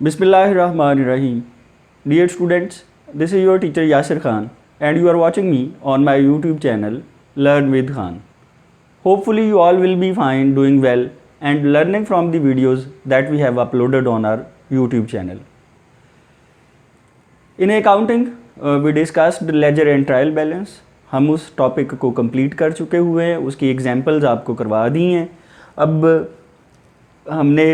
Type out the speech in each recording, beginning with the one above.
Bismillahirrahmanirrahim. Dear students, this is your teacher Yasir Khan and you are watching me on my YouTube channel Learn with Khan. Hopefully you all will be fine, doing well and learning from the videos that we have uploaded on our YouTube channel. In accounting, we discussed ledger and trial balance. हम उस topic को complete कर चुके हुए हैं, उसकी examples आपको करवा दी हैं. अब हमने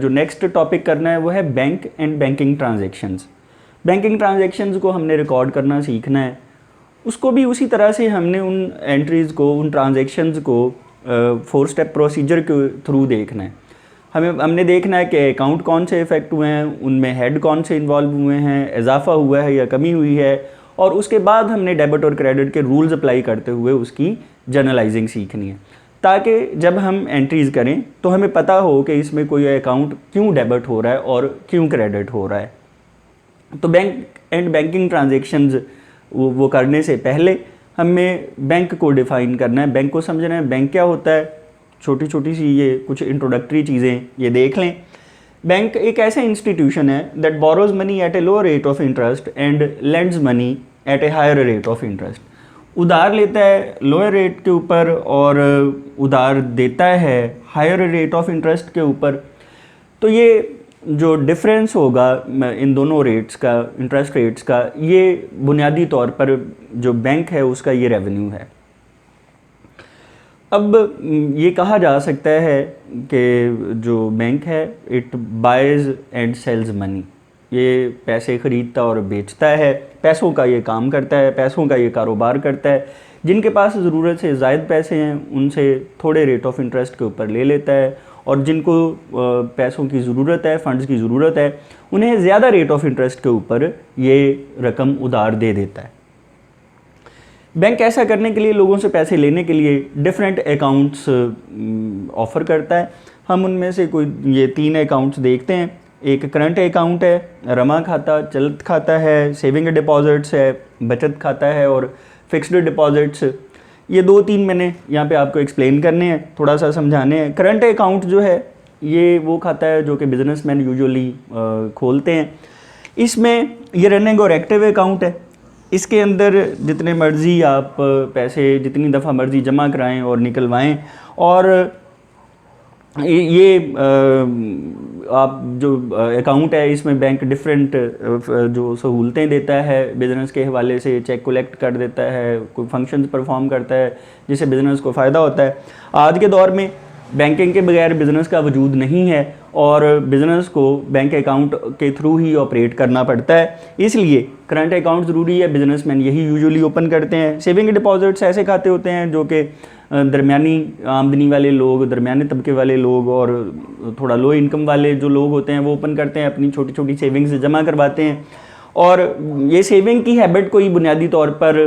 जो नेक्स्ट टॉपिक करना है वो है bank and banking transactions. Banking transactions को हमने रिकॉर्ड करना सीखना है. उसको भी उसी तरह से हमने उन एंट्रीज़ को, उन ट्रांजैक्शंस को 4 स्टेप प्रोसीजर के थ्रू देखना है. हमने देखना है कि अकाउंट कौन से इफ़ेक्ट हुए हैं, उनमें हेड कौन से इन्वॉल्व हुए हैं, इजाफा हुआ है या कमी हुई है, और उसके बाद हमने डेबिट और क्रेडिट के रूल्स अप्लाई करते हुए उसकी जनरलाइजिंग सीखनी है, ताकि जब हम एंट्रीज़ करें तो हमें पता हो कि इसमें कोई अकाउंट क्यों डेबिट हो रहा है और क्यों क्रेडिट हो रहा है. तो बैंक एंड बैंकिंग ट्रांजैक्शंस वो करने से पहले हमें बैंक को डिफ़ाइन करना है, बैंक को समझना है. बैंक क्या होता है, छोटी छोटी सी ये कुछ इंट्रोडक्टरी चीज़ें ये देख लें. बैंक एक ऐसा इंस्टीट्यूशन है that borrows money at a lower rate of interest and lends money at a higher rate of interest. उधार लेता है लोअर रेट के ऊपर और उधार देता है हायर रेट ऑफ इंटरेस्ट के ऊपर. तो ये जो डिफरेंस होगा इन दोनों रेट्स का, इंटरेस्ट रेट्स का, ये बुनियादी तौर पर जो बैंक है उसका ये रेवेन्यू है. अब ये कहा जा सकता है कि जो बैंक है it buys and sells money. ये पैसे ख़रीदता और बेचता है, पैसों का ये काम करता है, पैसों का ये कारोबार करता है. जिनके पास ज़रूरत से ज़ायद पैसे हैं उनसे थोड़े रेट ऑफ इंटरेस्ट के ऊपर ले लेता है, और जिनको पैसों की ज़रूरत है, फ़ंड्स की ज़रूरत है, उन्हें ज़्यादा रेट ऑफ इंटरेस्ट के ऊपर ये रकम उधार दे देता है. बैंक ऐसा करने के लिए, लोगों से पैसे लेने के लिए डिफरेंट अकाउंट्स ऑफ़र करता है. हम उनमें से कोई ये 3 अकाउंट्स देखते हैं. एक करंट अकाउंट है, रमा खाता, चलत खाता है, सेविंग डिपॉजिट्स है, बचत खाता है, और फिक्स्ड डिपॉजिट्स. ये 2-3 मैंने यहाँ पे आपको एक्सप्लेन करने हैं, थोड़ा सा समझाने हैं. करंट अकाउंट जो है ये वो खाता है जो कि बिजनेसमैन यूजुअली खोलते हैं. इसमें ये रनिंग और एक्टिव अकाउंट है. इसके अंदर जितने मर्ज़ी आप पैसे जितनी दफ़ा मर्ज़ी जमा कराएं और निकलवाएं, और ये आप जो अकाउंट है इसमें बैंक डिफरेंट जो सहूलतें देता है. बिज़नेस के हवाले से चेक कलेक्ट कर देता है, कोई फंक्शंस परफॉर्म करता है जिससे बिज़नेस को फ़ायदा होता है. आज के दौर में बैंकिंग के बगैर बिज़नेस का वजूद नहीं है और बिज़नेस को बैंक अकाउंट के थ्रू ही ऑपरेट करना पड़ता है. इसलिए करंट अकाउंट ज़रूरी है, बिज़नेसमैन यही यूजुअली ओपन करते हैं. सेविंग डिपॉजिट्स ऐसे खाते होते हैं जो कि दरमियानी आमदनी वाले लोग, दरमियाने तबके वाले लोग और थोड़ा लो इनकम वाले जो लोग होते हैं वो ओपन करते हैं, अपनी छोटी छोटी सेविंग्स जमा करवाते हैं. और ये सेविंग की हैबिट को ही बुनियादी तौर पर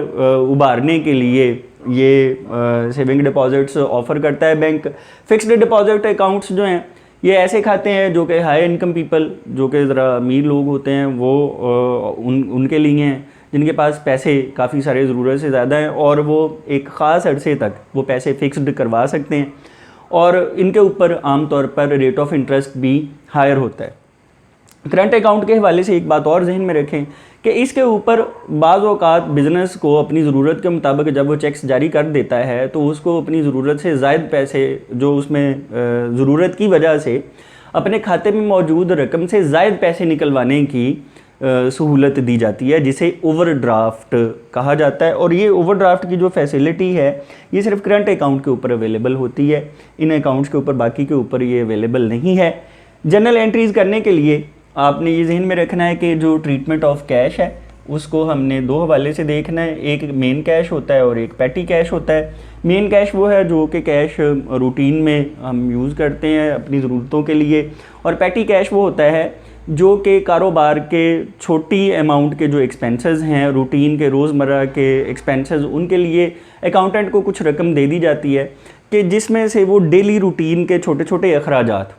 उभारने के लिए ये सेविंग डिपॉजिट्स ऑफ़र करता है बैंक. फिक्स्ड डिपॉजिट अकाउंट्स जो हैं ये ऐसे खाते हैं जो कि हाई इनकम पीपल, जो कि ज़रा अमीर लोग होते हैं, वो उनके लिए हैं, जिनके पास पैसे काफ़ी सारे ज़रूरत से ज़्यादा हैं और वो एक ख़ास अरसे तक वो पैसे फ़िक्स्ड करवा सकते हैं, और इनके ऊपर आम तौर पर रेट ऑफ इंटरेस्ट भी हायर होता है. करंट अकाउंट के हवाले से एक बात और जहन में रखें कि इसके ऊपर बाज़ औक़ात बिज़नेस को अपनी ज़रूरत के मुताबिक जब वो चेक्स जारी कर देता है तो उसको अपनी ज़रूरत से ज़ायद पैसे जो उसमें ज़रूरत की वजह से अपने खाते में मौजूद रकम से ज़ायद पैसे निकलवाने की सहूलत दी जाती है, जिसे ओवरड्राफ्ट कहा जाता है. और ये ओवरड्राफ्ट की जो फैसिलिटी है ये सिर्फ करंट अकाउंट के ऊपर अवेलेबल होती है. इन अकाउंट्स के ऊपर, बाकी के ऊपर ये अवेलेबल नहीं है. जनरल एंट्रीज़ करने के लिए आपने ये जहन में रखना है कि जो ट्रीटमेंट ऑफ कैश है उसको हमने 2 हवाले से देखना है. एक मेन कैश होता है और एक पैटी कैश होता है. मेन कैश वो है जो कि कैश रूटीन में हम यूज़ करते हैं अपनी ज़रूरतों के लिए, और पैटी कैश वो होता है जो कि कारोबार के छोटी अमाउंट के जो एक्सपेंसेस हैं, रूटीन के रोज़मर्रा के एक्सपेंसेस, उनके लिए अकाउंटेंट को कुछ रकम दे दी जाती है कि जिसमें से वो डेली रूटीन के छोटे छोटे अखराजात,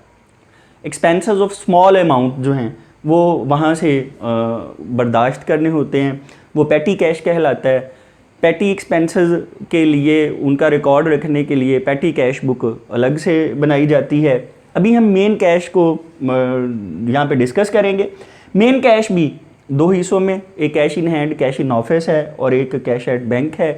एक्सपेंसेस ऑफ स्मॉल अमाउंट जो हैं वो वहाँ से बर्दाश्त करने होते हैं. वो पैटी कैश कहलाता है. पैटी एक्सपेंसेस के लिए उनका रिकॉर्ड रखने के लिए पैटी कैश बुक अलग से बनाई जाती है. अभी हम मेन कैश को यहाँ पे डिस्कस करेंगे। मेन कैश भी दो हिस्सों में, एक cash in hand, cash in office है, और एक कैश एट बैंक है।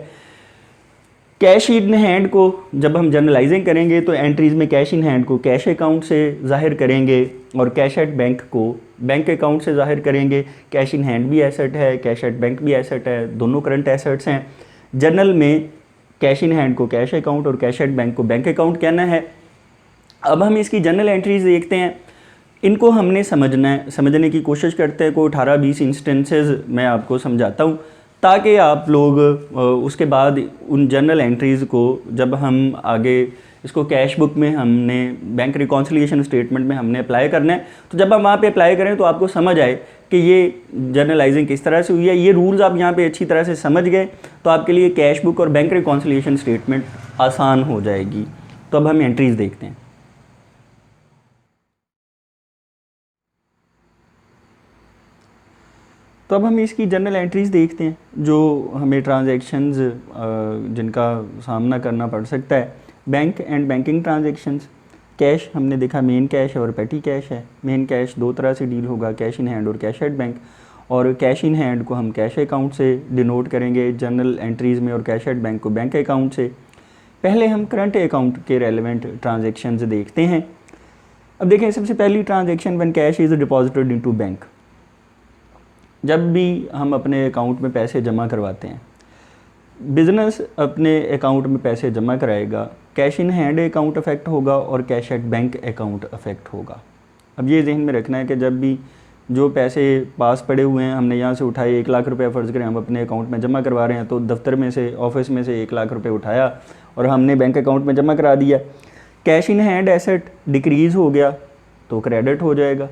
कैश इन हैंड को जब हम जनरलाइजिंग करेंगे तो एंट्रीज में कैश इन हैंड को कैश अकाउंट से ज़ाहिर करेंगे और कैश एट बैंक को बैंक अकाउंट से ज़ाहिर करेंगे। कैश इन हैंड भी एसेट है, कैश एट बैंक भी एसेट है, दोनों करंट एसेट्स हैं। जनरल में कैश इन हैंड को कैश अकाउंट और कैश एट बैंक को बैंक अकाउंट कहना है। अब हम इसकी जनरल एंट्रीज देखते हैं, इनको हमने समझना है, समझने की कोशिश करते हैं। कोई 18-20 इंस्टेंसेस मैं आपको समझाता हूँ ताकि आप लोग उसके बाद उन जनरल एंट्रीज़ को जब हम आगे इसको कैश बुक में हमने बैंक रिकॉन्सिलिएशन स्टेटमेंट में हमने अप्लाई करना है, तो जब हम वहाँ पे अप्लाई करें तो आपको समझ आए कि ये जनरलाइजिंग किस तरह से हुई है। ये रूल्स आप यहाँ पे अच्छी तरह से समझ गए तो आपके लिए कैश बुक और बैंक रिकॉन्सिलिएशन स्टेटमेंट आसान हो जाएगी। तो अब हम एंट्रीज़ देखते हैं। तो अब हम इसकी जनरल एंट्रीज़ देखते हैं जो हमें ट्रांजैक्शंस जिनका सामना करना पड़ सकता है। Bank and banking transactions. Cash हमने देखा मेन कैश और पेटी कैश है। मेन कैश दो तरह से डील होगा, कैश इन हैंड और कैश एट बैंक। और कैश इन हैंड को हम कैश अकाउंट से डिनोट करेंगे जनरल एंट्रीज़ में, और कैश एट बैंक को बैंक अकाउंट से। पहले हम करंट अकाउंट के रेलिवेंट ट्रांजेक्शन्स देखते हैं। अब देखें, सबसे पहली transaction when cash is deposited into bank. जब भी हम अपने अकाउंट में पैसे जमा करवाते हैं, बिज़नेस अपने अकाउंट में पैसे जमा कराएगा, cash in hand account affect होगा और cash at bank account affect होगा। अब ये जहन में रखना है कि जब भी जो पैसे पास पड़े हुए हैं, हमने यहाँ से उठाए 1 लाख रुपए, फ़र्ज़ करें हम अपने अकाउंट में जमा करवा रहे हैं, तो दफ्तर में से, ऑफिस में से 1 लाख रुपए उठाया और हमने बैंक अकाउंट में जमा करा दिया। Cash in hand asset decrease हो गया तो क्रेडिट हो जाएगा,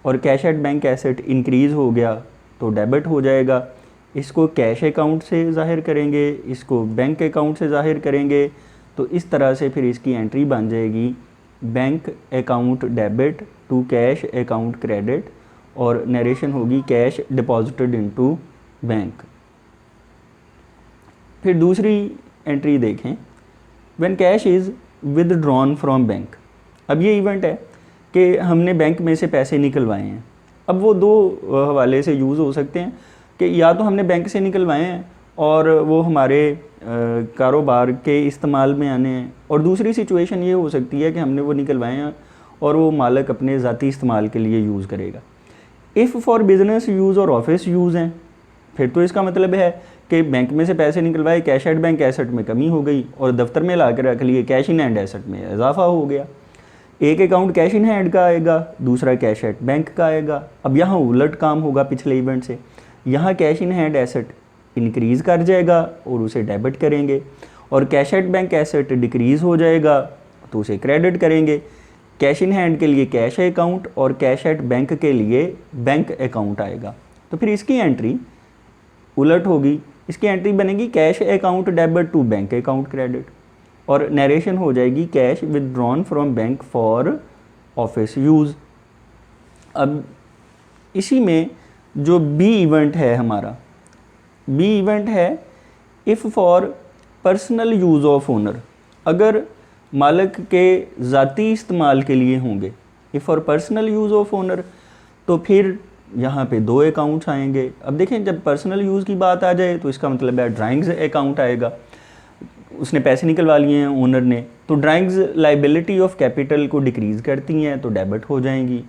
और cash at bank asset increase हो गया तो डेबिट हो जाएगा। इसको कैश अकाउंट से ज़ाहिर करेंगे, इसको बैंक अकाउंट से ज़ाहिर करेंगे, तो इस तरह से फिर इसकी एंट्री बन जाएगी bank account debit to cash account credit, और नरेशन होगी कैश डिपॉजिटेड इनटू बैंक। फिर दूसरी एंट्री देखें, when cash is withdrawn from bank. अब ये इवेंट है कि हमने बैंक में से पैसे निकलवाए हैं। अब वो दो हवाले से यूज़ हो सकते हैं कि या तो हमने बैंक से निकलवाए हैं और वो हमारे कारोबार के इस्तेमाल में आने हैं, और दूसरी सिचुएशन ये हो सकती है कि हमने वो निकलवाए हैं और वो मालिक अपने ज़ाती इस्तेमाल के लिए यूज़ करेगा। इफ़ फॉर बिज़नेस यूज़ और ऑफिस यूज़ हैं, फिर तो इसका मतलब है कि बैंक में से पैसे निकलवाए, कैश एट बैंक एसेट में कमी हो गई और दफ्तर में ला कर रख लिए, कैश इन हैंड एसेट में इजाफा हो गया। एक अकाउंट कैश इन हैंड का आएगा, दूसरा कैश एट बैंक का आएगा। अब यहाँ उलट काम होगा पिछले इवेंट से, यहाँ cash in hand asset increase कर जाएगा और उसे डेबिट करेंगे, और cash at bank asset decrease हो जाएगा तो उसे क्रेडिट करेंगे। कैश इन हैंड के लिए कैश अकाउंट और कैश एट बैंक के लिए बैंक अकाउंट आएगा। तो फिर इसकी एंट्री उलट होगी, इसकी एंट्री बनेगी cash account debit to bank account credit, और नरेशन हो जाएगी cash withdrawn from bank for office use. अब इसी में जो बी इवेंट है हमारा, बी इवेंट है if for personal use of owner. अगर मालिक के ज़ाती इस्तेमाल के लिए होंगे, if for personal use of owner, तो फिर यहाँ पे दो अकाउंट्स आएंगे। अब देखें, जब पर्सनल यूज़ की बात आ जाए तो इसका मतलब है ड्राइंग्स अकाउंट आएगा। उसने पैसे निकलवा लिए हैं ओनर ने, तो ड्राइंग्स लाइबिलिटी ऑफ कैपिटल को डिक्रीज़ करती हैं तो डेबिट हो जाएंगी,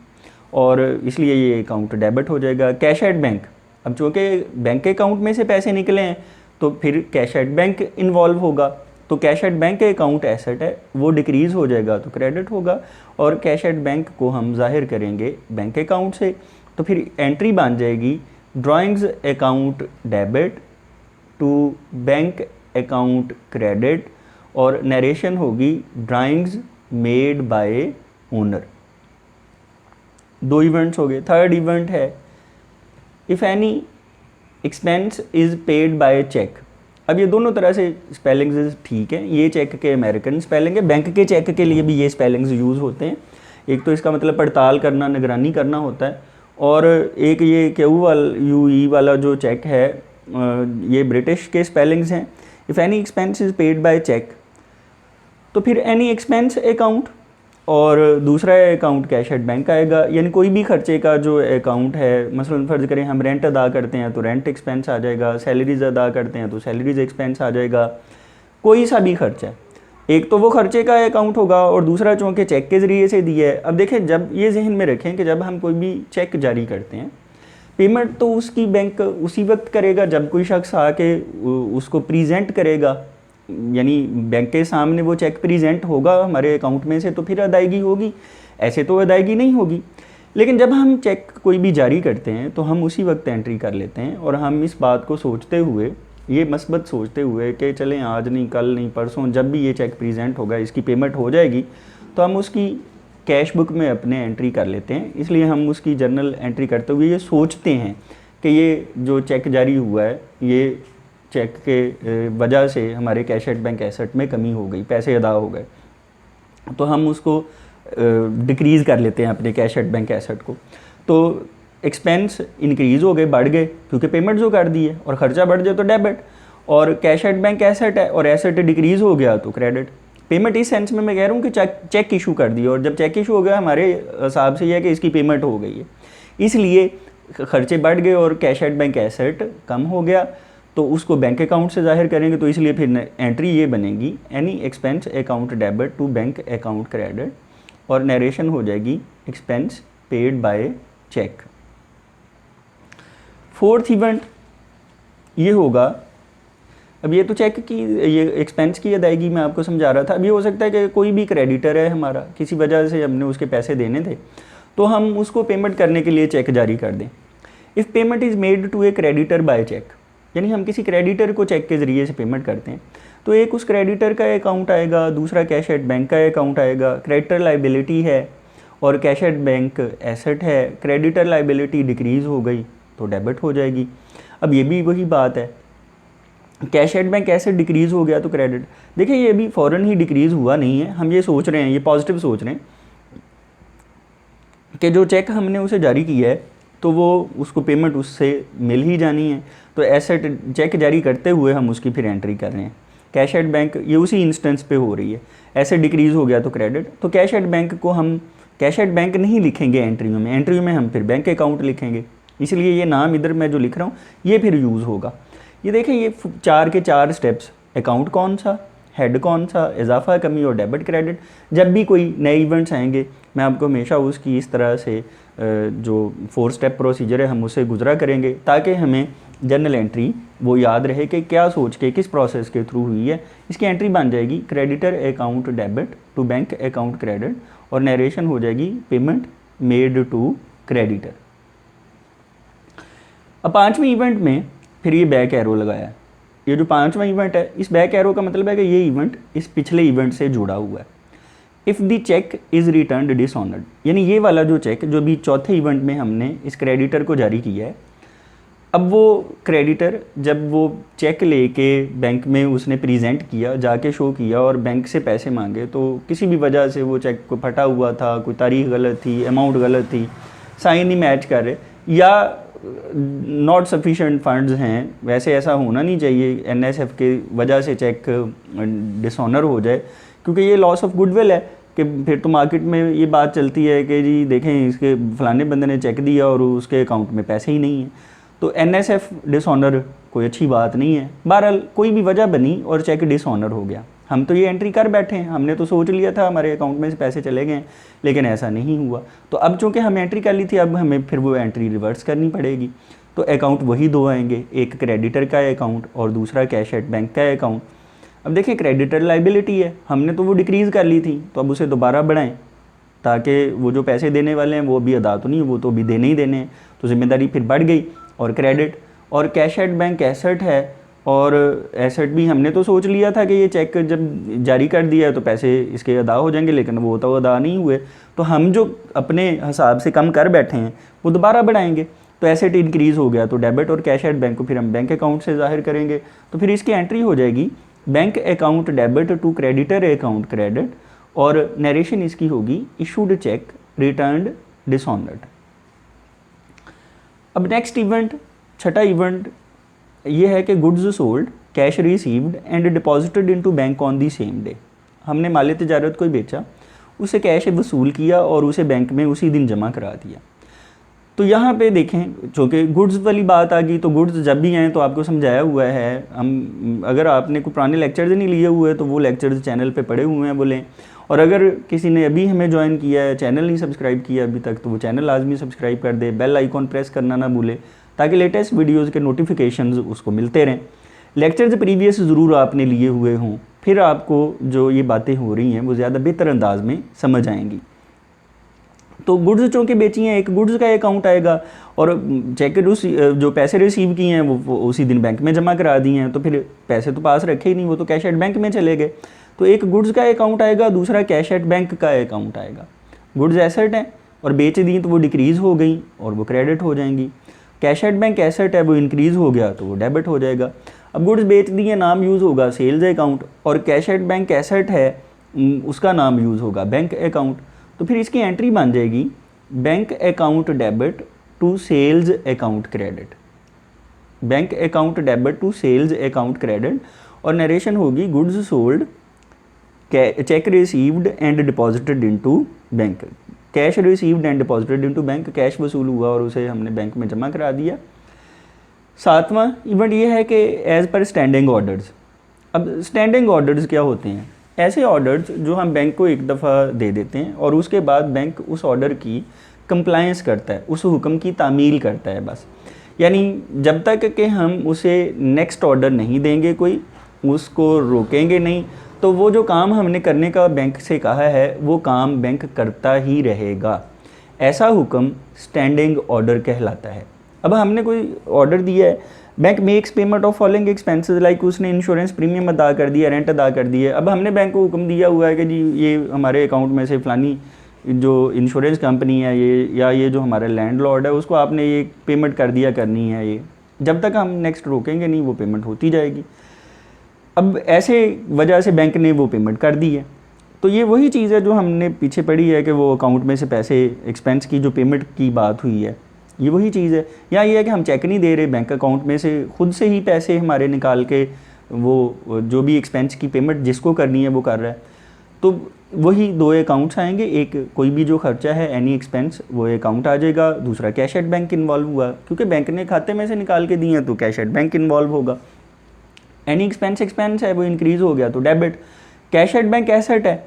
और इसलिए ये अकाउंट डेबिट हो जाएगा। कैश एट बैंक, अब चूँकि बैंक अकाउंट में से पैसे निकले हैं तो फिर कैश एट बैंक इन्वॉल्व होगा, तो cash at bank account asset है वो डिक्रीज़ हो जाएगा तो क्रेडिट होगा, और कैश एट बैंक को हम जाहिर करेंगे बैंक अकाउंट से। तो फिर एंट्री बन जाएगी drawings account debit to bank account credit, और नरेशन होगी ड्राइंग्स मेड बाय ओनर। दो इवेंट्स हो गए। थर्ड इवेंट है if any expense is paid by cheque. अब ये दोनों तरह से स्पेलिंग्स ठीक हैं, ये चेक के अमेरिकन स्पेलिंग है, बैंक के चेक के लिए भी ये स्पेलिंग्स यूज़ होते हैं। एक तो इसका मतलब पड़ताल करना, निगरानी करना होता है, और एक ये QUE वाला जो चेक है ये ब्रिटिश के स्पेलिंग्स हैं। If any expense is paid by cheque, तो फिर एनी एक्सपेंस अकाउंट, और दूसरा अकाउंट कैश एट बैंक आएगा। यानी कोई भी खर्चे का जो अकाउंट है, मसलन फ़र्ज़ करें हम रेंट अदा करते हैं तो रेंट एक्सपेंस आ जाएगा, सैलरीज अदा करते हैं तो सैलरीज एक्सपेंस आ जाएगा, कोई सा भी खर्चा है। एक तो वो खर्चे का अकाउंट होगा और दूसरा चूँकि चेक के ज़रिए से दिया है। अब देखें, जब ये जहन में रखें कि जब हम कोई भी चेक जारी करते हैं, पेमेंट तो उसकी बैंक उसी वक्त करेगा जब कोई शख्स आके उसको प्रेजेंट करेगा, यानी बैंक के सामने वो चेक प्रेजेंट होगा हमारे अकाउंट में से, तो फिर अदायगी होगी, ऐसे तो अदायगी नहीं होगी। लेकिन जब हम चेक कोई भी जारी करते हैं तो हम उसी वक्त एंट्री कर लेते हैं, और हम इस बात को सोचते हुए, ये मस्बत सोचते हुए कि चलें आज नहीं, कल नहीं, परसों जब भी ये चेक प्रेजेंट होगा, इसकी पेमेंट हो जाएगी, तो हम उसकी कैश बुक में अपने एंट्री कर लेते हैं। इसलिए हम उसकी जर्नल एंट्री करते हुए ये सोचते हैं कि ये जो चेक जारी हुआ है, ये चेक के वजह से हमारे कैश एट बैंक एसेट में कमी हो गई, पैसे अदा हो गए, तो हम उसको डिक्रीज़ कर लेते हैं अपने कैश एट बैंक एसेट को। तो एक्सपेंस इंक्रीज़ हो गए, बढ़ गए, क्योंकि पेमेंट जो कर दी है, और ख़र्चा बढ़ जाए तो डेबिट, और कैश एट बैंक एसेट है और एसेट डिक्रीज़ हो गया तो क्रेडिट। पेमेंट इस सेंस में मैं कह रहा हूँ कि चेक इशू कर दिया, और जब चेक इशू हो गया हमारे हिसाब से यह है कि इसकी पेमेंट हो गई है, इसलिए खर्चे बढ़ गए और कैश एट बैंक एसेट कम हो गया, तो उसको बैंक अकाउंट से ज़ाहिर करेंगे। तो इसलिए फिर एंट्री ये बनेगी, any expense account debit to bank account credit, और नरेशन हो जाएगी expense paid by cheque. Fourth event ये होगा, अब ये तो चेक की, ये एक्सपेंस की अदायगी मैं आपको समझा रहा था। अब ये हो सकता है कि कोई भी क्रेडिटर है हमारा, किसी वजह से हमने उसके पैसे देने थे, तो हम उसको पेमेंट करने के लिए चेक जारी कर दें। If payment is made to a creditor by cheque, यानी हम किसी क्रेडिटर को चेक के ज़रिए से पेमेंट करते हैं, तो एक उस क्रेडिटर का अकाउंट आएगा, दूसरा कैश एट बैंक का अकाउंट आएगा। क्रेडिटर लाइबिलिटी है और कैश एट बैंक एसेट है, क्रेडिटर लाइबिलिटी डिक्रीज़ हो गई तो डेबिट हो जाएगी। अब ये भी वही बात है, cash at bank asset decrease हो गया तो क्रेडिट। देखिए ये भी फ़ौरन ही डिक्रीज़ हुआ नहीं है, हम ये सोच रहे हैं, ये पॉजिटिव सोच रहे हैं कि जो चेक हमने उसे जारी किया है तो वो उसको पेमेंट उससे मिल ही जानी है, तो एसेट चेक जारी करते हुए हम उसकी फिर एंट्री कर रहे हैं। कैश एट बैंक ये उसी इंस्टेंस पे हो रही है, एसेट डिक्रीज़ हो गया तो क्रेडिट, तो कैश एट बैंक को हम कैश एट बैंक नहीं लिखेंगे एंट्रियों में, एंट्रियों में हम फिर बैंक अकाउंट लिखेंगे। इसलिए ये नाम इधर मैं जो लिख रहा हूँ ये फिर यूज़ होगा। ये देखें, ये 4 के 4 स्टेप्स, अकाउंट कौन सा, हेड कौन सा, इजाफा कमी और डेबिट क्रेडिट। जब भी कोई नए इवेंट्स आएंगे मैं आपको हमेशा उसकी इस तरह से जो 4 स्टेप प्रोसीजर है हम उसे गुजरा करेंगे, ताकि हमें जर्नल एंट्री वो याद रहे कि क्या सोच के किस प्रोसेस के थ्रू हुई है। इसकी एंट्री बन जाएगी creditor account debit to bank account credit, और नरेशन हो जाएगी पेमेंट मेड टू क्रेडिटर। अब 5वें इवेंट में फिर ये बैक एरो लगाया है। ये जो 5वां इवेंट है, इस बैक एरो का मतलब है कि ये इवेंट इस पिछले इवेंट से जुड़ा हुआ है। If the cheque is return dishonoured, यानी ये वाला जो चेक जो भी चौथे इवेंट में हमने इस क्रेडिटर को जारी किया है, अब वो क्रेडिटर जब वो चेक लेके बैंक में उसने प्रेजेंट किया, जाके शो किया और बैंक से पैसे मांगे, तो किसी भी वजह से वो चेक को फटा हुआ था, कोई तारीख गलत थी, अमाउंट गलत थी, साइन नहीं मैच कर रहे, या नॉट सफिशेंट फंड्स हैं, वैसे ऐसा होना नहीं चाहिए एनएसएफ के वजह से चेक डिसऑनर हो जाए, क्योंकि ये लॉस ऑफ गुडविल है कि फिर तो मार्केट में ये बात चलती है कि जी देखें इसके फलाने बंदे ने चेक दिया और उसके अकाउंट में पैसे ही नहीं हैं, तो एनएसएफ डिसऑनर कोई अच्छी बात नहीं है। बहरहाल कोई भी वजह बनी और चेक डिसऑनर हो गया, हम तो ये एंट्री कर बैठे हैं, हमने तो सोच लिया था हमारे अकाउंट में से पैसे चले गए, लेकिन ऐसा नहीं हुआ। तो अब चूँकि हम एंट्री कर ली थी, अब हमें फिर वो एंट्री रिवर्स करनी पड़ेगी। तो अकाउंट वही 2 आएंगे, एक क्रेडिटर का अकाउंट और दूसरा कैश एट बैंक का अकाउंट। अब देखिए क्रेडिटर लाइबिलिटी है, हमने तो वो डिक्रीज़ कर ली थी, तो अब उसे दोबारा बढ़ाएं ताकि वो जो पैसे देने वाले हैं वो अभी अदा तो नहीं, वो तो अभी देने ही देने हैं, तो जिम्मेदारी फिर बढ़ गई। और क्रेडिट और कैश एट बैंक एसेट है, और एसेट भी हमने तो सोच लिया था कि ये चेक जब जारी कर दिया है तो पैसे इसके अदा हो जाएंगे, लेकिन वो तो अदा नहीं हुए, तो हम जो अपने हिसाब से कम कर बैठे हैं वो दोबारा बढ़ाएंगे। तो एसेट इंक्रीज़ हो गया तो डेबिट और कैश एट बैंक को फिर हम बैंक अकाउंट से ज़ाहिर करेंगे, तो फिर इसकी एंट्री हो जाएगी bank account debit to creditor account credit, और नरेशन इसकी होगी इशूड चेक रिटर्न्ड डिसऑनर्ड। अब नेक्स्ट इवेंट, छठा इवेंट ये है कि goods sold, cash received and deposited into bank on the same day. हमने माल तिजारत को बेचा, उसे कैश वसूल किया और उसे बैंक में उसी दिन जमा करा दिया। तो यहाँ पे देखें, चूँकि गुड्स वाली बात आ गई, तो गुड्स जब भी आएँ तो आपको समझाया हुआ है। हम अगर आपने कोई पुराने लेक्चर्स नहीं लिए हुए तो वो लेक्चर्स चैनल पे पड़े हुए हैं बोलें, और अगर किसी ने अभी हमें ज्वाइन किया है, चैनल नहीं सब्सक्राइब किया अभी तक, तो वो चैनल लाजमी सब्सक्राइब कर दे, बेल आइकॉन प्रेस करना ना भूले, ताकि लेटेस्ट वीडियोज़ के नोटिफिकेशंस उसको मिलते रहें। लेक्चर्स प्रीवियस ज़रूर आपने लिए हुए हों, फिर आपको जो ये बातें हो रही हैं वो ज़्यादा बेहतर अंदाज में समझ आएंगी। तो गुड्स चूँकि बेची हैं, एक गुड्स का अकाउंट आएगा, और चेक जो पैसे रिसीव किए हैं वो उसी दिन बैंक में जमा करा दिए हैं, तो फिर पैसे तो पास रखे ही नहीं, वो तो कैश एट बैंक में चले गए। तो एक गुड्स का अकाउंट आएगा, दूसरा कैश एट बैंक का अकाउंट आएगा। गुड्स एसेट है और बेच दी तो वो डिक्रीज़ हो गई और वो क्रेडिट हो जाएंगी। कैश एट बैंक एसेट है, वो इंक्रीज़ हो गया तो वो डेबिट हो जाएगा। अब गुड्स बेच दी है, नाम यूज़ होगा सेल्स अकाउंट, और कैश एट बैंक एसेट है उसका नाम यूज़ होगा बैंक अकाउंट। तो फिर इसकी एंट्री बन जाएगी bank account debit to sales account credit, bank account debit to sales account credit, और नरेशन होगी goods sold, cheque received and deposited into bank, cash received and deposited into bank, cash वसूल हुआ और उसे हमने bank में जमा करा दिया। सातवां इवेंट ये है कि एज़ पर स्टैंडिंग ऑर्डर्स। अब स्टैंडिंग ऑर्डर्स क्या होते हैं? ऐसे ऑर्डर्स जो हम बैंक को एक दफ़ा दे देते हैं और उसके बाद बैंक उस ऑर्डर की कंप्लायंस करता है, उस हुक्म की तामील करता है बस। यानी जब तक कि हम उसे नेक्स्ट ऑर्डर नहीं देंगे, कोई उसको रोकेंगे नहीं, तो वो जो काम हमने करने का बैंक से कहा है वो काम बैंक करता ही रहेगा। ऐसा हुक्म स्टैंडिंग ऑर्डर कहलाता है। अब हमने कोई ऑर्डर दिया है, bank makes payment of following expenses, like उसने इंश्योरेंस प्रीमियम अदा कर दिया, रेंट अदा कर दिया। अब हमने बैंक को हुक्म दिया हुआ है कि जी ये हमारे अकाउंट में से फ़लानी जो इंश्योरेंस कंपनी है ये, या ये जो हमारा लैंडलॉर्ड है, उसको आपने ये पेमेंट कर दिया करनी है। ये जब तक हम नेक्स्ट रोकेंगे नहीं वो पेमेंट होती जाएगी। अब ऐसे वजह से बैंक ने वो पेमेंट कर दी है। तो ये वही चीज़ है जो हमने पीछे पढ़ी है कि वो अकाउंट में से पैसे एक्सपेंस की जो पेमेंट की बात हुई है, ये वही चीज़ है। या ये है कि हम चेक नहीं दे रहे, बैंक अकाउंट में से खुद से ही पैसे हमारे निकाल के वो जो भी एक्सपेंस की पेमेंट जिसको करनी है वो कर रहा है। तो वही दो अकाउंट्स आएंगे, एक कोई भी जो खर्चा है एनी एक्सपेंस वो अकाउंट आ जाएगा, दूसरा कैश एट बैंक इन्वॉल्व हुआ, क्योंकि बैंक ने खाते में से निकाल के दिए हैं तो कैश एट बैंक इन्वॉल्व होगा। एनी एक्सपेंस है वो इंक्रीज़ हो गया तो debit. Cash at bank asset है,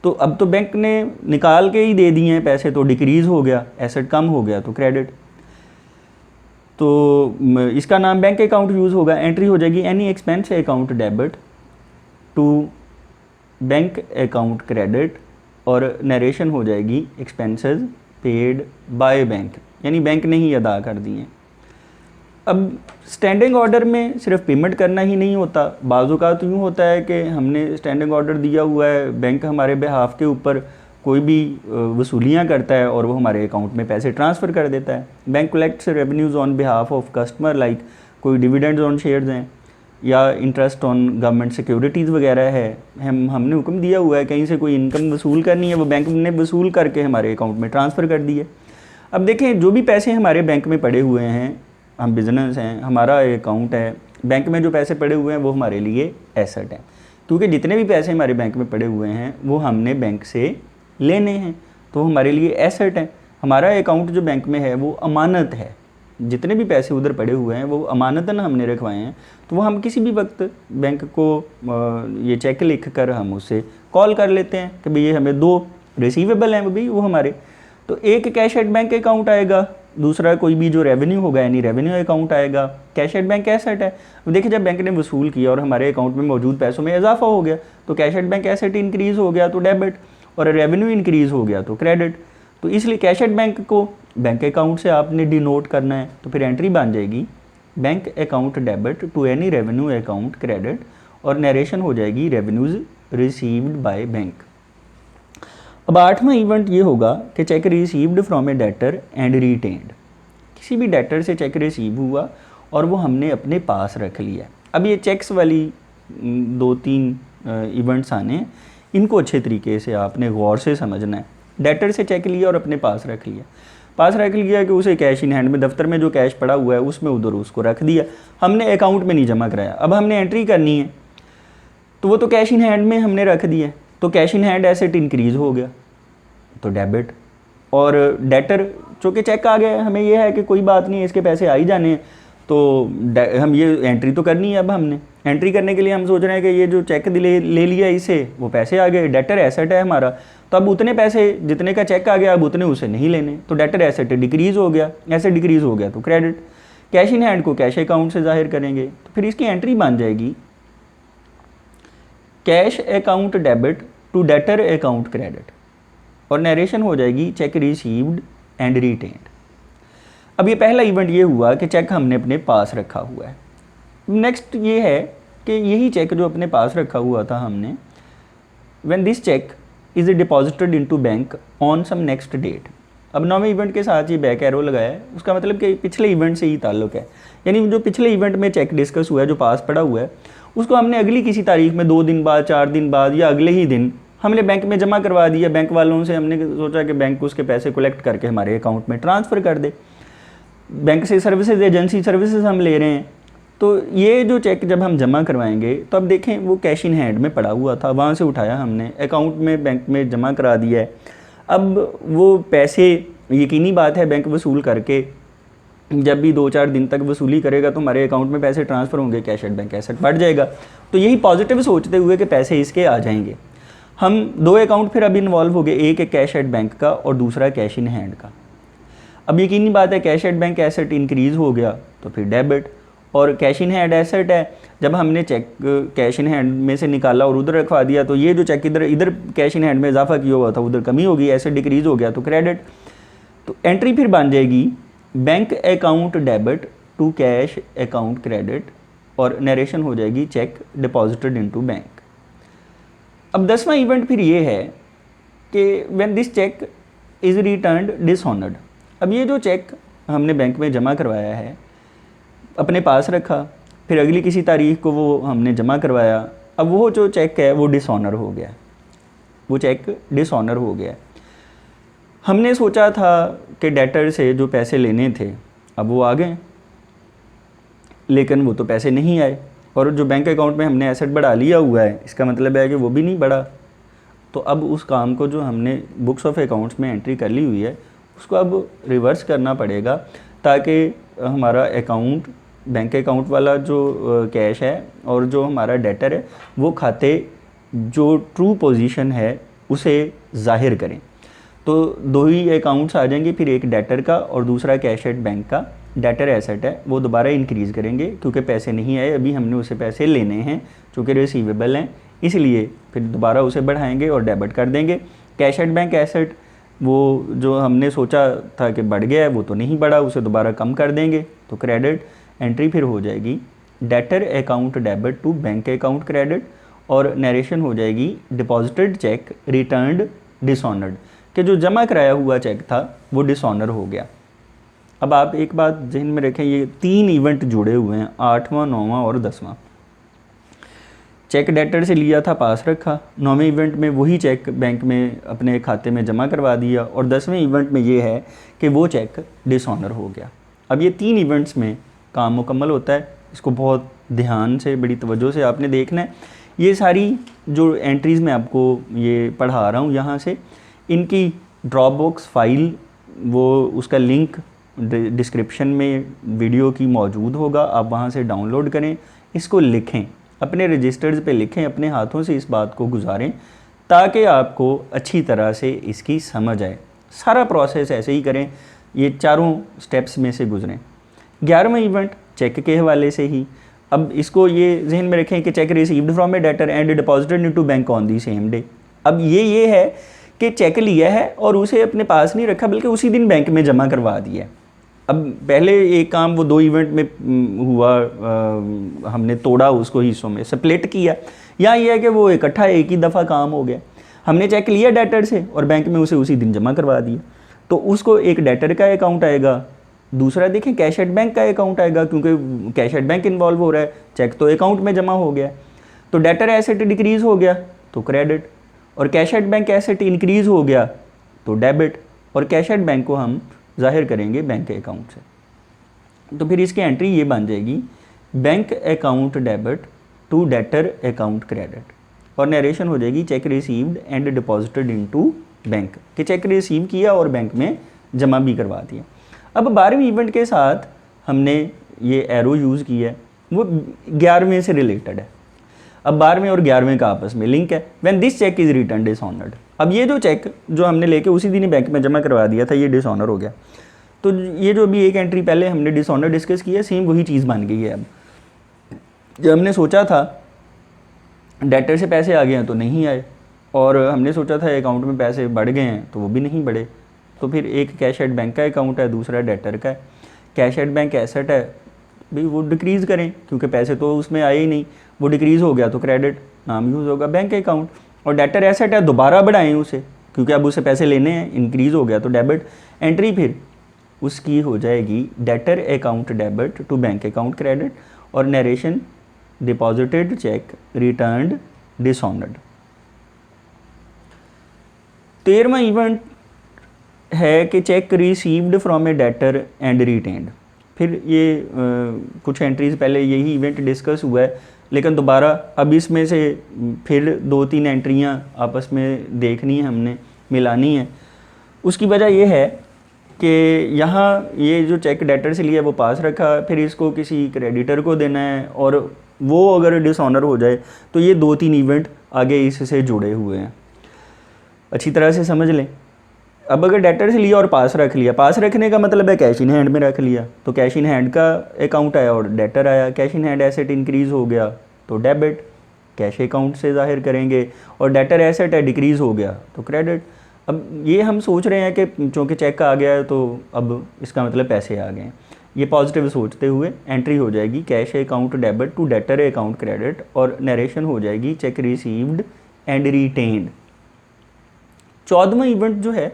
तो अब तो बैंक ने निकाल के ही दे दिए हैं पैसे, तो डिक्रीज़ हो गया, एसेट कम हो गया तो क्रेडिट। तो इसका नाम बैंक अकाउंट यूज़ होगा। एंट्री हो जाएगी any expense account debit to bank account credit, और नरेशन हो जाएगी एक्सपेंसेस पेड बाय बैंक, यानी बैंक ने ही अदा कर दिए। अब स्टैंडिंग ऑर्डर में सिर्फ पेमेंट करना ही नहीं होता, बाज़ औक़ात यूँ होता है कि हमने स्टैंडिंग ऑर्डर दिया हुआ है, बैंक हमारे बिहाफ के ऊपर कोई भी वसूलियाँ करता है और वो हमारे अकाउंट में पैसे ट्रांसफ़र कर देता है। Bank collects revenues on behalf of customer, like कोई डिविडेंड्स ऑन शेयर्स हैं या इंटरेस्ट ऑन गवर्नमेंट सिक्योरिटीज़ वगैरह है। हमने हुक्म दिया हुआ है कहीं से कोई इनकम वसूल करनी है, वो बैंक ने वसूल करके हमारे अकाउंट में ट्रांसफ़र कर दी है। अब देखें, जो भी पैसे हमारे बैंक में पड़े हुए हैं, हम बिज़नेस हैं, हमारा अकाउंट है, बैंक में जो पैसे पड़े हुए हैं वो हमारे लिए एसेट हैं, क्योंकि जितने भी पैसे हमारे बैंक में पड़े हुए हैं वो हमने बैंक से लेने हैं, तो हमारे लिए एसेट है। हमारा अकाउंट जो बैंक में है वो अमानत है, जितने भी पैसे उधर पड़े हुए हैं वो अमानतन हमने रखवाए हैं, तो वो हम किसी भी वक्त बैंक को ये चेक लिख कर हम उससे कॉल कर लेते हैं कि भाई ये हमें दो रिसीवेबल हैं भाई वो हमारे। तो एक कैश एट बैंक अकाउंट आएगा, दूसरा कोई भी जो रेवेन्यू होगा यानी रेवेन्यू अकाउंट आएगा। कैश एट बैंक एसेट है। अब देखिए, जब बैंक ने वसूल किया और हमारे अकाउंट में मौजूद पैसों में इजाफा हो गया तो cash at bank asset increase हो गया तो डेबिट, और रेवेन्यू इंक्रीज़ हो गया तो क्रेडिट। तो इसलिए कैश एट बैंक को बैंक अकाउंट से आपने डिनोट करना है, तो फिर एंट्री बन जाएगी bank account debit to any revenue account credit, और नरेशन हो जाएगी रेवेन्यूज़ रिसीव्ड बाय बैंक। अब आठवां इवेंट ये होगा कि cheque received from a debtor and retained. किसी भी डेटर से चेक रिसीव हुआ और वो हमने अपने पास रख लिया। अब ये चेक्स वाली दो तीन इवेंट्स आने हैं, इनको अच्छे तरीके से आपने गौर से समझना है। डेटर से चेक लिया और अपने पास रख लिया, पास रख लिया कि उसे कैश इन हैंड में, दफ्तर में जो कैश पड़ा हुआ है उसमें उधर उसको रख दिया, हमने अकाउंट में नहीं जमा कराया। अब हमने एंट्री करनी है तो वो तो कैश इन हैंड में हमने रख दिया, तो cash in hand asset increase हो गया। तो डेबिट। और डेटर चूँकि चेक आ गया, हमें ये है कि कोई बात नहीं, इसके पैसे आ ही जाने हैं, तो हम ये एंट्री तो करनी है। अब हमने एंट्री करने के लिए हम सोच रहे हैं कि ये जो चेक ले लिया इसे, वो पैसे आ गए, डेटर एसेट है हमारा, तो अब उतने पैसे जितने का चेक आ गया अब उतने उसे नहीं लेने, तो डेटर एसेट डिक्रीज़ हो गया, ऐसे डिक्रीज़ हो गया तो क्रेडिट। कैश इन हैंड को कैश अकाउंट से जाहिर करेंगे, तो फिर इसकी एंट्री बन जाएगी cash account debit to debtor account credit, और नरेशन हो जाएगी चेक रिसीव्ड एंड रिटेन्ड। अब ये पहला इवेंट ये हुआ कि चेक हमने अपने पास रखा हुआ है। नेक्स्ट ये है कि यही चेक जो अपने पास रखा हुआ था हमने, when this cheque is deposited into bank on some next date. अब 9वें इवेंट के साथ ये बैक एरो लगाया है, उसका मतलब कि पिछले इवेंट से ही ताल्लुक़ है, यानी जो पिछले इवेंट में चेक डिस्कस हुआ है, जो पास पड़ा हुआ है, उसको हमने अगली किसी तारीख में 2 दिन बाद, 4 दिन बाद या अगले ही दिन हमने बैंक में जमा करवा दिया। बैंक वालों से हमने सोचा कि बैंक उसके पैसे कलेक्ट करके हमारे अकाउंट में ट्रांसफ़र कर दे। बैंक से सर्विसेज, एजेंसी सर्विसेज हम ले रहे हैं, तो ये जो चेक जब हम जमा करवाएंगे तो अब देखें वो कैश इन हैंड में पड़ा हुआ था, वहाँ से उठाया हमने, अकाउंट में बैंक में जमा करा दिया है। अब वो पैसे, यकीनी बात है, बैंक वसूल करके जब भी 2-4 दिन तक वसूली करेगा तो हमारे अकाउंट में पैसे ट्रांसफ़र होंगे, कैश एट बैंक एसेट बढ़ जाएगा। तो यही पॉजिटिव सोचते हुए कि पैसे इसके आ जाएंगे। हम 2 अकाउंट फिर अब इन्वॉल्व हो गए, एक है कैश एट बैंक का और दूसरा कैश इन हैंड का। अब यकीनी बात है cash at bank asset increase हो गया तो फिर डेबिट, और कैश इन हैंड एसेट है, जब हमने चेक कैश इन हैंड में से निकाला और उधर रखवा दिया तो ये जो चेक इधर कैश इन हैंड में इजाफा किया हुआ था उधर कमी हो गई, एसेट डिक्रीज़ हो गया तो क्रेडिट। तो एंट्री फिर बन जाएगी bank account debit to cash account credit, और नरेशन हो जाएगी चेक डिपॉजिटेड इनटू बैंक। अब 10वां इवेंट फिर ये है कि when this cheque is returned dishonoured. अब ये जो चेक हमने बैंक में जमा करवाया है, अपने पास रखा, फिर अगली किसी तारीख को वो हमने जमा करवाया, अब वो जो चेक है वो डिसऑनर हो गया, वो चेक डिसऑनर हो गया। हमने सोचा था कि डेटर से जो पैसे लेने थे अब वो आ गए, लेकिन वो तो पैसे नहीं आए, और जो बैंक अकाउंट में हमने एसेट बढ़ा लिया हुआ है इसका मतलब है कि वो भी नहीं बढ़ा। तो अब उस काम को जो हमने बुक्स ऑफ अकाउंट्स में एंट्री कर ली हुई है उसको अब रिवर्स करना पड़ेगा, ताकि हमारा अकाउंट, बैंक अकाउंट वाला जो कैश है और जो हमारा डेटर है वो खाते जो ट्रू पोजीशन है उसे जाहिर करें। तो 2 ही अकाउंट्स आ जाएंगे, फिर एक डेटर का और दूसरा कैश एट बैंक का। डेटर एसेट है वो दोबारा इंक्रीज़ करेंगे क्योंकि पैसे नहीं आए, अभी हमने उसे पैसे लेने हैं चूँकि रिसीवेबल हैं, इसलिए फिर दोबारा उसे बढ़ाएंगे और डेबिट कर देंगे। कैश एट बैंक एसेट वो जो हमने सोचा था कि बढ़ गया है वो तो नहीं बढ़ा, उसे दोबारा कम कर देंगे तो क्रेडिट। एंट्री फिर हो जाएगी debtor account debit to bank account credit, और नरेशन हो जाएगी डिपॉजिटेड चेक रिटर्न्ड डिसऑनर्ड, कि जो जमा कराया हुआ चेक था वो डिसऑनर हो गया। अब आप एक बात जहन में रखें, ये 3 इवेंट जुड़े हुए हैं, 8वां, 9वां और 10वां। चेक डेटर से लिया था, पास रखा, 9वें इवेंट में वही चेक बैंक में अपने खाते में जमा करवा दिया, और 10वें इवेंट में ये है कि वो चेक डिसऑनर हो गया। अब ये 3 इवेंट्स में काम मुकम्मल होता है, इसको बहुत ध्यान से, बड़ी तवज्जो से आपने देखना है। ये सारी जो एंट्रीज़ मैं आपको ये पढ़ा रहा हूँ यहाँ से, इनकी ड्रॉपबॉक्स फाइल, वो उसका लिंक डिस्क्रिप्शन में वीडियो की मौजूद होगा, आप वहाँ से डाउनलोड करें, इसको लिखें, अपने रजिस्टर्स पे लिखें, अपने हाथों से इस बात को गुजारें ताकि आपको अच्छी तरह से इसकी समझ आए। सारा प्रोसेस ऐसे ही करें, ये चारों स्टेप्स में से गुजरें। 11वां इवेंट चेक के हवाले से ही, अब इसको ये जहन में रखें कि cheque received from a debtor and deposited into bank on the same day. अब ये है कि चेक लिया है और उसे अपने पास नहीं रखा बल्कि उसी दिन बैंक में जमा करवा दिया। अब पहले एक काम वो 2 इवेंट में हुआ, हमने तोड़ा उसको हिस्सों में, स्प्लिट किया। यहाँ ये है कि वो इकट्ठा एक ही दफ़ा काम हो गया, हमने चेक लिया डेटर से और बैंक में उसे उसी दिन जमा करवा दिया। तो उसको एक डेटर का अकाउंट आएगा, दूसरा देखें कैश एट बैंक का अकाउंट आएगा, क्योंकि कैश एट बैंक इन्वॉल्व हो रहा है, चेक तो अकाउंट में जमा हो गया। तो डेटर एसेट डिक्रीज़ हो गया तो क्रेडिट, और cash at bank asset increase हो गया तो डेबिट, और कैश एट बैंक को हम जाहिर करेंगे बैंक अकाउंट से। तो फिर इसकी एंट्री ये बन जाएगी bank account debit to debtor account credit, और नरेशन हो जाएगी cheque received and deposited into bank कि चेक रिसीव किया और बैंक में जमा भी करवा दिया। अब 12वें इवेंट के साथ हमने ये एरो यूज़ किया है, वो 11वें से रिलेटेड है। अब 12वें और 11वें का आपस में लिंक है। When this cheque is return dishonoured, अब ये जो चेक जो हमने लेके उसी दिन ही बैंक में जमा करवा दिया था, ये डिसऑनर हो गया। तो ये जो भी एक एंट्री पहले हमने डिसऑनर डिस्कस किया, सेम वही चीज़ बन गई है। अब जब हमने सोचा था डेटर से पैसे आ गए हैं तो नहीं आए, और हमने सोचा था अकाउंट में पैसे बढ़ गए हैं तो वो भी नहीं बढ़े। तो फिर एक कैश एट बैंक का अकाउंट है, दूसरा डेटर का है। कैश एट बैंक एसेट है भाई, वो डिक्रीज़ करें क्योंकि पैसे तो उसमें आए ही नहीं, वो डिक्रीज़ हो गया तो क्रेडिट नाम यूज़ होगा बैंक अकाउंट। और डेटर एसेट है, दोबारा बढ़ाएं उसे क्योंकि अब उसे पैसे लेने हैं, इंक्रीज़ हो गया तो डेबिट। एंट्री फिर उसकी हो जाएगी debtor account debit to bank account credit, और narration deposited cheque returned dishonoured. 13वां इवेंट है कि cheque received from a debtor and retained. फिर ये कुछ एंट्रीज पहले यही इवेंट डिस्कस हुआ है, लेकिन दोबारा अब इसमें से फिर 2-3 एंट्रियाँ आपस में देखनी है, हमने मिलानी है। उसकी वजह ये है कि यहाँ ये जो चेक डेटर से लिया वो पास रखा, फिर इसको किसी क्रेडिटर को देना है, और वो अगर डिसऑनर हो जाए तो ये 2-3 इवेंट आगे इससे जुड़े हुए हैं। अच्छी तरह से समझ लें। अब अगर डेटर से लिया और पास रख लिया, पास रखने का मतलब है कैश इन हैंड में रख लिया, तो कैश इन हैंड का अकाउंट आया और डेटर आया। Cash in hand asset increase हो गया तो डेबिट कैश अकाउंट से ज़ाहिर करेंगे, और डेटर एसेट है डिक्रीज़ हो गया तो क्रेडिट। अब ये हम सोच रहे हैं कि चूँकि चेक आ गया है तो अब इसका मतलब पैसे आ गए हैं। ये पॉजिटिव सोचते हुए एंट्री हो जाएगी cash account debit to debtor account credit, और नरेशन हो जाएगी चेक रिसीव्ड एंड रिटेन्ड। 14वां इवेंट जो है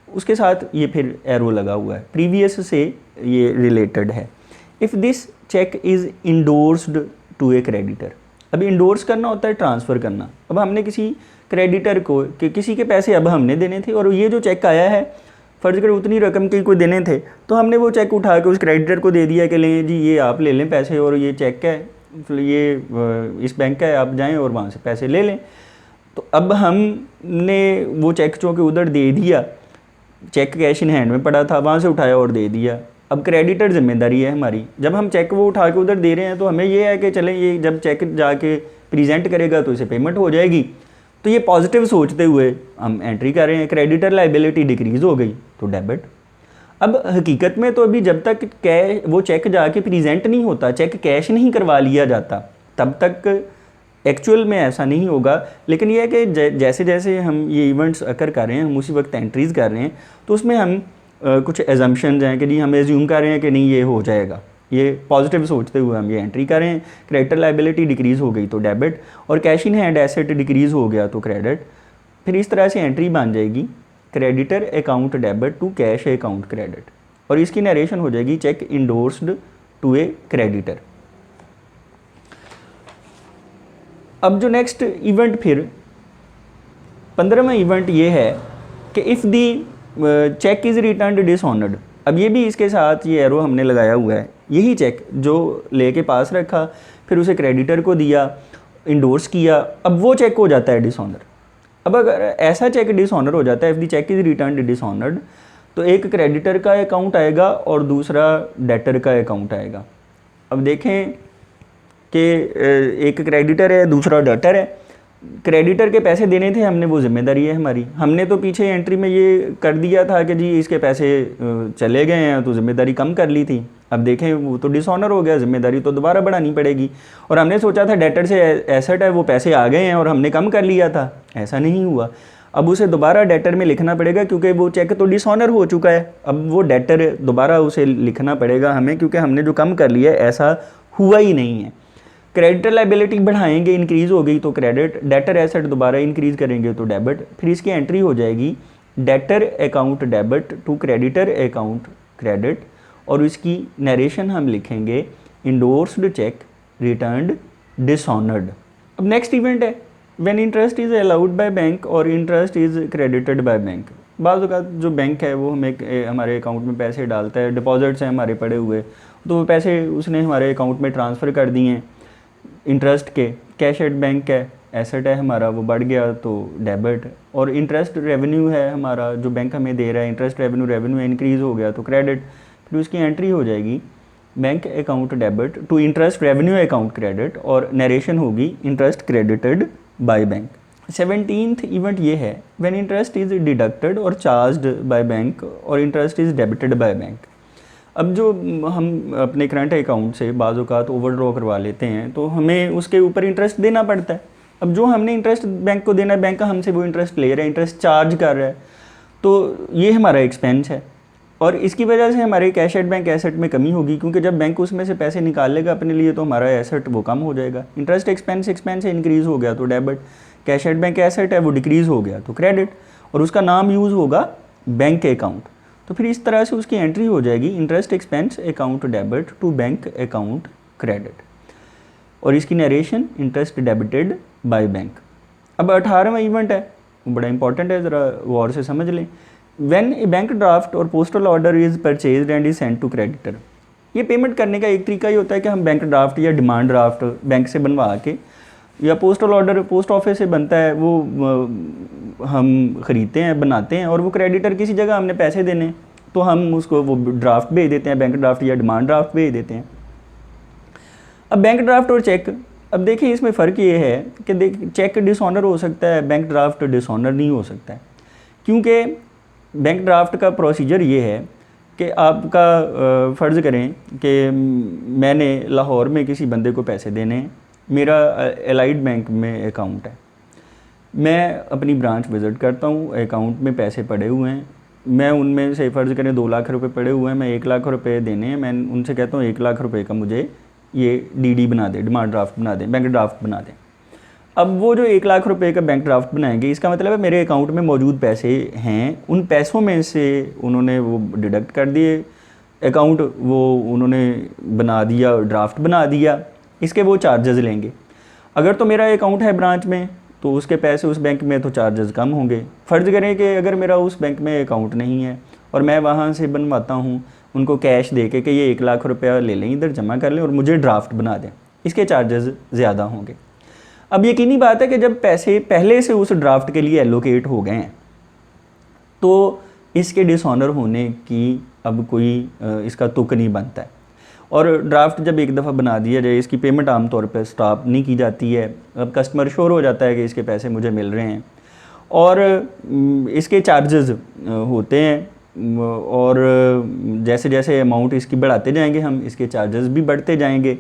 उसके साथ ये फिर एरो लगा हुआ है, प्रीवियस से ये रिलेटेड है। If this cheque is endorsed to a creditor. अभी इंडोर्स करना होता है ट्रांसफ़र करना। अब हमने किसी क्रेडिटर को कि किसी के पैसे अब हमने देने थे, और ये जो चेक आया है फ़र्ज़ करें उतनी रकम के कोई देने थे, तो हमने वो चेक उठा के उस क्रेडिटर को दे दिया कि लें जी ये आप ले लें पैसे, और ये चेक है, ये इस बैंक का है, आप जाएँ और वहाँ से पैसे ले लें। तो अब हमने वो चेक चूँकि उधर दे दिया, चेक कैश इन हैंड में पड़ा था, वहाँ से उठाया और दे दिया। अब क्रेडिटर जिम्मेदारी है हमारी, जब हम चेक वो उठा के उधर दे रहे हैं तो हमें ये है कि चलें ये जब चेक जाके प्रेजेंट करेगा तो इसे पेमेंट हो जाएगी। तो ये पॉजिटिव सोचते हुए हम एंट्री कर रहे हैं, क्रेडिटर लाइबिलिटी डिक्रीज़ हो गई तो डेबिट। अब हकीकत में तो अभी जब तक वो चेक जाके प्रेजेंट नहीं होता, चेक कैश नहीं करवा लिया जाता, तब तक एक्चुअल में ऐसा नहीं होगा। लेकिन यह है कि जैसे जैसे हम ये इवेंट्स अकर कर रहे हैं, हम उसी वक्त एंट्रीज़ कर रहे हैं, तो उसमें हम कुछ एजम्पशंस हैं कि जी हम एज्यूम कर रहे हैं कि नहीं ये हो जाएगा। ये पॉजिटिव सोचते हुए हम ये एंट्री कर रहे हैं। क्रेडिटर लाइबिलिटी डिक्रीज़ हो गई तो डेबिट, और cash in hand asset decrease हो गया तो क्रेडिट। फिर इस तरह से एंट्री बन जाएगी creditor account debit to cash account credit, और इसकी नरेशन हो जाएगी cheque endorsed to a creditor. अब जो नेक्स्ट इवेंट फिर 15वां इवेंट ये है कि if the cheque is returned dishonoured. अब ये भी इसके साथ ये एरो हमने लगाया हुआ है, यही चेक जो लेके पास रखा, फिर उसे क्रेडिटर को दिया, इंडोर्स किया, अब वो चेक हो जाता है डिसऑनर। अब अगर ऐसा चेक डिसऑनर हो जाता है, if the cheque is returned dishonoured, तो एक क्रेडिटर का अकाउंट आएगा और दूसरा डेटर का अकाउंट आएगा। अब देखें कि एक क्रेडिटर है, दूसरा डेटर है। क्रेडिटर के पैसे देने थे हमने, वो जिम्मेदारी है हमारी। हमने तो पीछे एंट्री में ये कर दिया था कि जी इसके पैसे चले गए हैं तो जिम्मेदारी कम कर ली थी। अब देखें वो तो डिसऑनर हो गया, जिम्मेदारी तो दोबारा बढ़ानी पड़ेगी। और हमने सोचा था डेटर से एसेट है, वो पैसे आ गए हैं और हमने कम कर लिया था, ऐसा नहीं हुआ। अब उसे दोबारा डेटर में लिखना पड़ेगा क्योंकि वो चेक तो डिसऑनर हो चुका है। अब वो डेटर दोबारा उसे लिखना पड़ेगा हमें, क्योंकि हमने जो कम कर लिया है ऐसा हुआ ही नहीं है। क्रेडिटर लाइबिलिटी बढ़ाएंगे, इंक्रीज़ हो गई तो क्रेडिट, डेटर एसेट दोबारा इंक्रीज़ करेंगे तो डेबिट। फिर इसकी एंट्री हो जाएगी debtor account debit to creditor account credit, और इसकी नरेशन हम लिखेंगे इंडोर्स्ड चेक रिटर्न्ड डिसऑनर्ड। अब नेक्स्ट इवेंट है when interest is allowed by bank और interest is credited by bank. बाज़ औक़ात जो बैंक है वो हमें हमारे अकाउंट में पैसे डालता है, डिपॉजिट्स हैं हमारे पड़े हुए, तो वो पैसे उसने हमारे अकाउंट में ट्रांसफ़र कर दिए हैं इंटरेस्ट के, कैश एट बैंक है, एसेट है हमारा वो बढ़ गया तो डेबिट, और इंटरेस्ट रेवेन्यू है हमारा जो बैंक हमें दे रहा है, इंटरेस्ट रेवेन्यू इंक्रीज़ हो गया तो क्रेडिट। फिर उसकी एंट्री हो जाएगी bank account debit to interest revenue account credit, और नरेशन होगी interest credited by bank. 17th event ये है व्हेन इंटरेस्ट इज़ डिडक्टेड और चार्ज्ड बाय बैंक और interest is debited by bank. अब जो हम अपने करंट अकाउंट से बाज़ औक़ात ओवरड्रॉ करवा लेते हैं तो हमें उसके ऊपर इंटरेस्ट देना पड़ता है। अब जो हमने इंटरेस्ट बैंक को देना है, बैंक हमसे वो इंटरेस्ट ले रहा है, इंटरेस्ट चार्ज कर रहा है, तो ये हमारा एक्सपेंस है, और इसकी वजह से हमारे कैश एट बैंक एसेट में कमी होगी, क्योंकि जब बैंक उसमें से पैसे निकाल लेगा अपने लिए तो हमारा एसेट वो कम हो जाएगा। इंटरेस्ट एक्सपेंस इंक्रीज़ हो गया तो debit, cash at bank asset है वो डिक्रीज़ हो गया तो क्रेडिट, और उसका नाम यूज़ होगा बैंक अकाउंट। तो फिर इस तरह से उसकी एंट्री हो जाएगी interest expense account debit to bank account credit, और इसकी narration interest debited by bank. अब 18वां इवेंट है, वो बड़ा इंपॉर्टेंट है, ज़रा गौर से समझ लें। व्हेन ए बैंक ड्राफ्ट और postal order is purchased and is sent to creditor. ये पेमेंट करने का एक तरीका ये होता है कि हम बैंक ड्राफ्ट या डिमांड ड्राफ्ट बैंक से बनवा के, या पोस्टल ऑर्डर पोस्ट ऑफिस से बनता है वो हम ख़रीदते हैं, बनाते हैं, और वो क्रेडिटर किसी जगह हमने पैसे देने तो हम उसको वो ड्राफ्ट भेज देते हैं, बैंक ड्राफ्ट या डिमांड ड्राफ्ट भेज देते हैं। अब बैंक ड्राफ्ट और चेक, अब देखिए इसमें फ़र्क ये है कि चेक डिसऑनर हो सकता है, बैंक ड्राफ्ट डिसऑनर नहीं हो सकता है, क्योंकि बैंक ड्राफ्ट का प्रोसीजर ये है कि आपका फ़र्ज़ करें कि मैंने लाहौर में किसी बंदे को पैसे देने हैं, मेरा एलाइड बैंक में अकाउंट है, मैं अपनी ब्रांच विज़िट करता हूँ, अकाउंट में पैसे पड़े हुए हैं, मैं उनमें से फ़र्ज़ करें 2 लाख रुपए पड़े हुए हैं, मैं 1 लाख रुपए देने हैं, मैं उनसे कहता हूँ 1 लाख रुपए का मुझे ये डीडी बना दे, डिमांड ड्राफ्ट बना दें, बैंक ड्राफ्ट बना दें। अब वो जो 1 लाख रुपए का बैंक ड्राफ्ट बनाएंगे, इसका मतलब है मेरे अकाउंट में मौजूद पैसे हैं, उन पैसों में से उन्होंने वो डिडक्ट कर दिए, अकाउंट वो उन्होंने बना दिया, ड्राफ्ट बना दिया, इसके वो चार्जेस लेंगे। अगर तो मेरा अकाउंट है ब्रांच में तो उसके पैसे उस बैंक में तो चार्जेस कम होंगे। फ़र्ज़ करें कि अगर मेरा उस बैंक में अकाउंट नहीं है और मैं वहाँ से बनवाता हूँ, उनको कैश दे के कि ये 1 लाख रुपया ले लें, इधर जमा कर लें और मुझे ड्राफ्ट बना दें, इसके चार्जेस ज़्यादा होंगे। अब यकीनी बात है कि जब पैसे पहले से उस ड्राफ्ट के लिए एलोकेट हो गए हैं तो इसके डिसऑनर होने की अब कोई इसका तुक नहीं बनता है, और ड्राफ्ट जब एक दफ़ा बना दिया जाए, इसकी पेमेंट आमतौर पर स्टॉप नहीं की जाती है। अब कस्टमर श्योर हो जाता है कि इसके पैसे मुझे मिल रहे हैं, और इसके चार्जेस होते हैं, और जैसे जैसे अमाउंट इसकी बढ़ाते जाएंगे हम, इसके चार्जेस भी बढ़ते जाएंगे।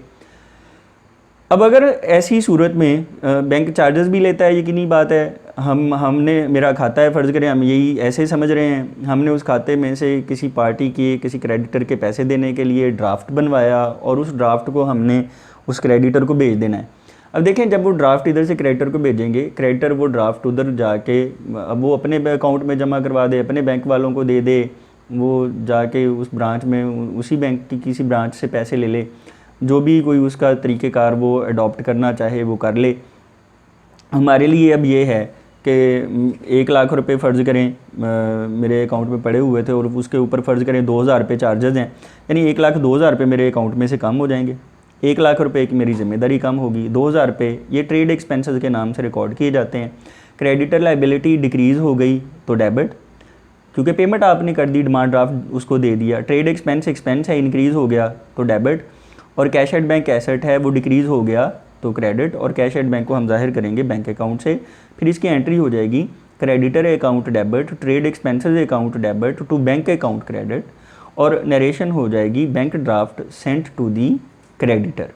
अब अगर ऐसी सूरत में बैंक चार्जेस भी लेता है, यकीनी बात है, हमने मेरा खाता है, फ़र्ज़ करें हम यही ऐसे समझ रहे हैं, हमने उस खाते में से किसी पार्टी के किसी क्रेडिटर के पैसे देने के लिए ड्राफ्ट बनवाया और उस ड्राफ्ट को हमने उस क्रेडिटर को भेज देना है। अब देखें, जब वो ड्राफ्ट इधर से क्रेडिटर को भेजेंगे, क्रेडिटर वो ड्राफ्ट उधर जाके अब वो अपने अकाउंट में जमा करवा दे, अपने बैंक वालों को दे दे, वो जाके उस ब्रांच में उसी बैंक की किसी ब्रांच से पैसे ले ले, जो भी कोई उसका तरीक़ेकार वो अडॉप्ट करना चाहे वो कर ले। हमारे लिए अब ये है कि 1 लाख रुपए फ़र्ज़ करें मेरे अकाउंट में पड़े हुए थे और उसके ऊपर फ़र्ज़ करें 2,000 रुपये चार्जेज़ हैं, यानी 1,02,000 रुपये मेरे अकाउंट में से कम हो जाएंगे। 1 लाख रुपए की मेरी ज़िम्मेदारी कम होगी, 2,000 रुपये ये ट्रेड एक्सपेंसेस के नाम से रिकॉर्ड किए जाते हैं। क्रेडिटर लाइबिलिटी डिक्रीज़ हो गई तो डेबिट, क्योंकि पेमेंट आपने कर दी, डिमांड ड्राफ्ट उसको दे दिया। ट्रेड एक्सपेंस है, इंक्रीज़ हो गया तो डेबिट, और कैश एट बैंक एसेट है वो डिक्रीज़ हो गया तो क्रेडिट, और कैश एट बैंक को हम जाहिर करेंगे बैंक अकाउंट से। फिर इसकी एंट्री हो जाएगी creditor account debit, trade expenses account debit to bank account credit, और नरेशन हो जाएगी bank draft sent to the creditor.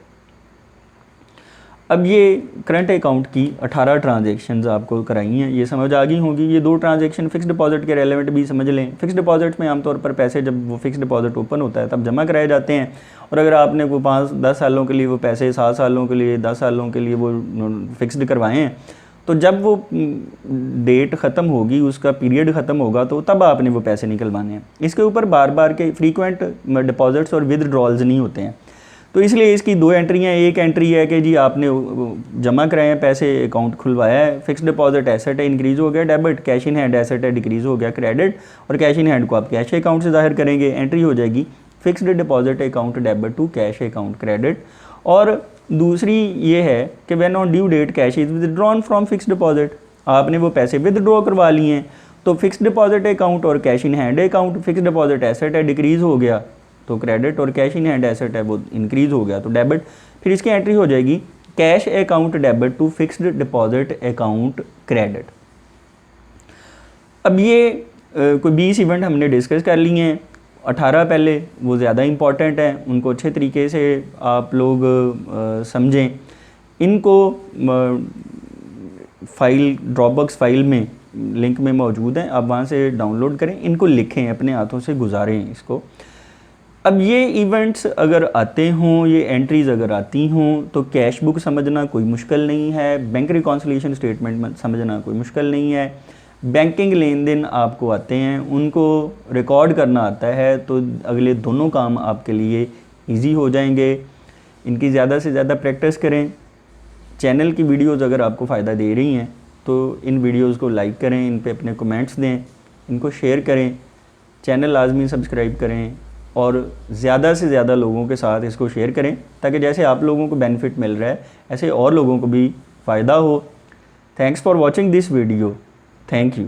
अब ये करंट अकाउंट की 18 ट्रांजेक्शन्स आपको कराई हैं, ये समझ आ गई होंगी। ये 2 ट्रांजेक्शन फ़िक्स डिपॉजिट के रेलेवेंट भी समझ लें। फ़िक्स डिपॉजिट में आमतौर पर पैसे जब वो फ़िक्स डिपॉजिट ओपन होता है तब जमा कराए जाते हैं, और अगर आपने वो 5-10 सालों के लिए वो पैसे 7 सालों के लिए 10 सालों के लिए वो फिक्स्ड करवाए हैं, तो जब वो डेट ख़त्म होगी, उसका पीरियड ख़त्म होगा, तो तब आपने वो पैसे निकलवाने हैं। इसके ऊपर बार बार के फ्रीक्वेंट डिपॉजिट्स और विदड्रॉल्स नहीं होते हैं, तो इसलिए इसकी 2 एंट्रियाँ। एक एंट्री है कि जी आपने जमा कराए हैं पैसे, अकाउंट खुलवाया है, फिक्स डिपॉजिट एसेट है, इंक्रीज़ हो गया debit, cash in hand asset है, डिक्रीज़ हो गया क्रेडिट, और कैश इन हैंड को आप कैश अकाउंट से ज़ाहिर करेंगे। एंट्री हो जाएगी fixed deposit account debit to cash account credit. और दूसरी ये है कि when on due date cash is withdrawn from fixed deposit, आपने वो पैसे विदड्रॉ करवा लिए हैं, तो फिक्स्ड डिपॉजिट अकाउंट और cash in hand account, fixed deposit asset है डिक्रीज़ हो गया तो क्रेडिट, और कैश इन हैंड एसेट है वो इंक्रीज़ हो गया तो डेबिट। फिर इसकी एंट्री हो जाएगी cash account debit to fixed deposit account credit. अब ये कोई 20 इवेंट हमने डिस्कस कर लिए हैं, 18 पहले वो ज़्यादा इंपॉर्टेंट हैं, उनको अच्छे तरीके से आप लोग समझें। इनको फाइल ड्रॉपबॉक्स फाइल में लिंक में मौजूद हैं, आप वहाँ से डाउनलोड करें, इनको लिखें, अपने हाथों से गुजारें इसको। अब ये इवेंट्स अगर आते हों, ये एंट्रीज़ अगर आती हों, तो कैश बुक समझना कोई मुश्किल नहीं है, बैंक रिकॉन्सिलिएशन स्टेटमेंट समझना कोई मुश्किल नहीं है, बैंकिंग लेन देन आपको आते हैं, उनको रिकॉर्ड करना आता है, तो अगले दोनों काम आपके लिए इजी हो जाएंगे। इनकी ज़्यादा से ज़्यादा प्रैक्टिस करें। चैनल की वीडियोज़ अगर आपको फ़ायदा दे रही हैं तो इन वीडियोज़ को लाइक करें, इन पे अपने कमेंट्स दें, इनको शेयर करें, चैनल लाजमी सब्सक्राइब करें और ज़्यादा से ज़्यादा लोगों के साथ इसको शेयर करें, ताकि जैसे आप लोगों को बेनिफिट मिल रहा है ऐसे और लोगों को भी फ़ायदा हो। Thanks for watching this video. Thank you.